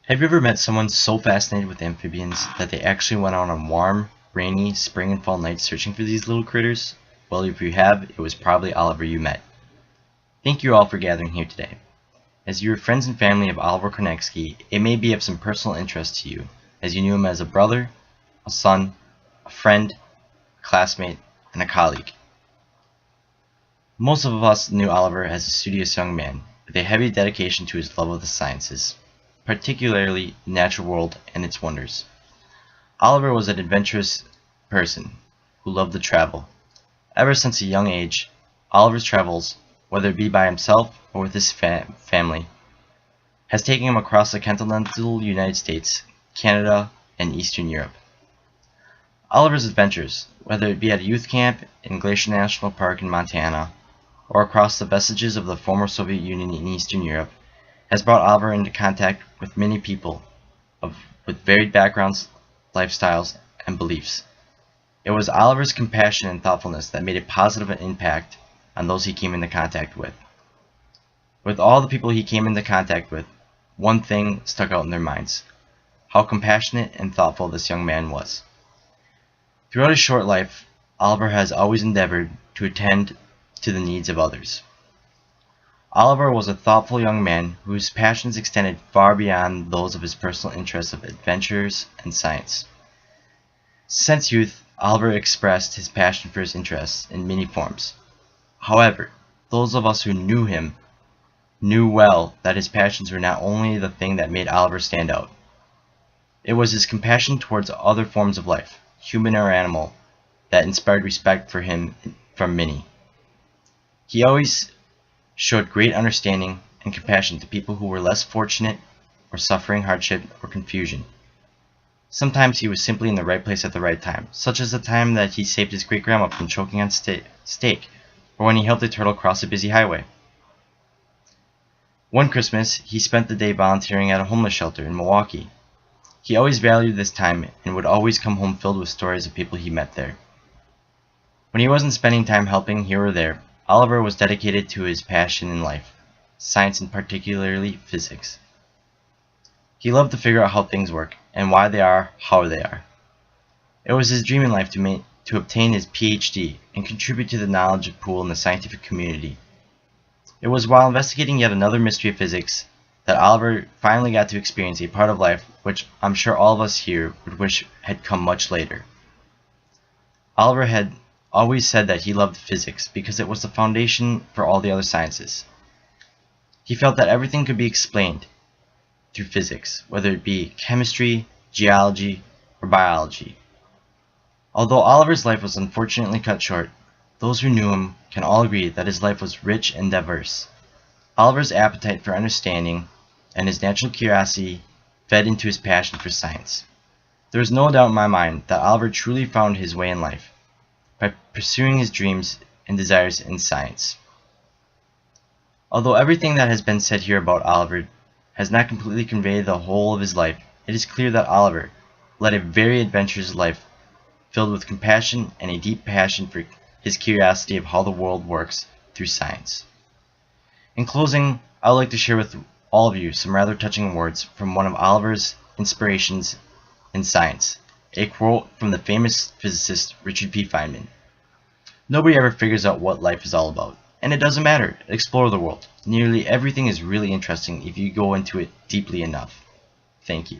Have you ever met someone so fascinated with amphibians that they actually went out on warm, rainy spring and fall nights searching for these little critters? Well, if you have, it was probably Oliver you met. Thank you all for gathering here today. As you are friends and family of Oliver Konecki, it may be of some personal interest to you, as you knew him as a brother, a son, a friend, a classmate, and a colleague. Most of us knew Oliver as a studious young man, with a heavy dedication to his love of the sciences, particularly the natural world and its wonders. Oliver was an adventurous person who loved to travel. Ever since a young age, Oliver's travels, whether it be by himself or with his family, has taken him across the continental United States, Canada, and Eastern Europe. Oliver's adventures, whether it be at a youth camp in Glacier National Park in Montana, or across the vestiges of the former Soviet Union in Eastern Europe, has brought Oliver into contact with many people with varied backgrounds, lifestyles, and beliefs. It was Oliver's compassion and thoughtfulness that made a positive impact on those he came into contact with. With all the people he came into contact with, one thing stuck out in their minds: how compassionate and thoughtful this young man was. Throughout his short life, Oliver has always endeavored to attend to the needs of others. Oliver was a thoughtful young man whose passions extended far beyond those of his personal interests of adventures and science. Since youth, Oliver expressed his passion for his interests in many forms. However, those of us who knew him knew well that his passions were not only the thing that made Oliver stand out. It was his compassion towards other forms of life, human or animal, that inspired respect for him from many. He always showed great understanding and compassion to people who were less fortunate or suffering hardship or confusion. Sometimes he was simply in the right place at the right time, such as the time that he saved his great-grandma from choking on steak, or when he helped a turtle cross a busy highway. One Christmas, he spent the day volunteering at a homeless shelter in Milwaukee. He always valued this time and would always come home filled with stories of people he met there. When he wasn't spending time helping here or there, Oliver was dedicated to his passion in life, science and particularly physics. He loved to figure out how things work and why they are how they are. It was his dream in life to obtain his PhD and contribute to the knowledge pool in the scientific community. It was while investigating yet another mystery of physics that Oliver finally got to experience a part of life which I'm sure all of us here would wish had come much later. Oliver had always said that he loved physics because it was the foundation for all the other sciences. He felt that everything could be explained through physics, whether it be chemistry, geology, or biology. Although Oliver's life was unfortunately cut short, those who knew him can all agree that his life was rich and diverse. Oliver's appetite for understanding and his natural curiosity fed into his passion for science. There is no doubt in my mind that Oliver truly found his way in life by pursuing his dreams and desires in science. Although everything that has been said here about Oliver has not completely conveyed the whole of his life, it is clear that Oliver led a very adventurous life filled with compassion and a deep passion for his curiosity of how the world works through science. In closing, I would like to share with all of you some rather touching words from one of Oliver's inspirations in science, a quote from the famous physicist Richard P. Feynman. "Nobody ever figures out what life is all about, and it doesn't matter. Explore the world. Nearly everything is really interesting if you go into it deeply enough." Thank you.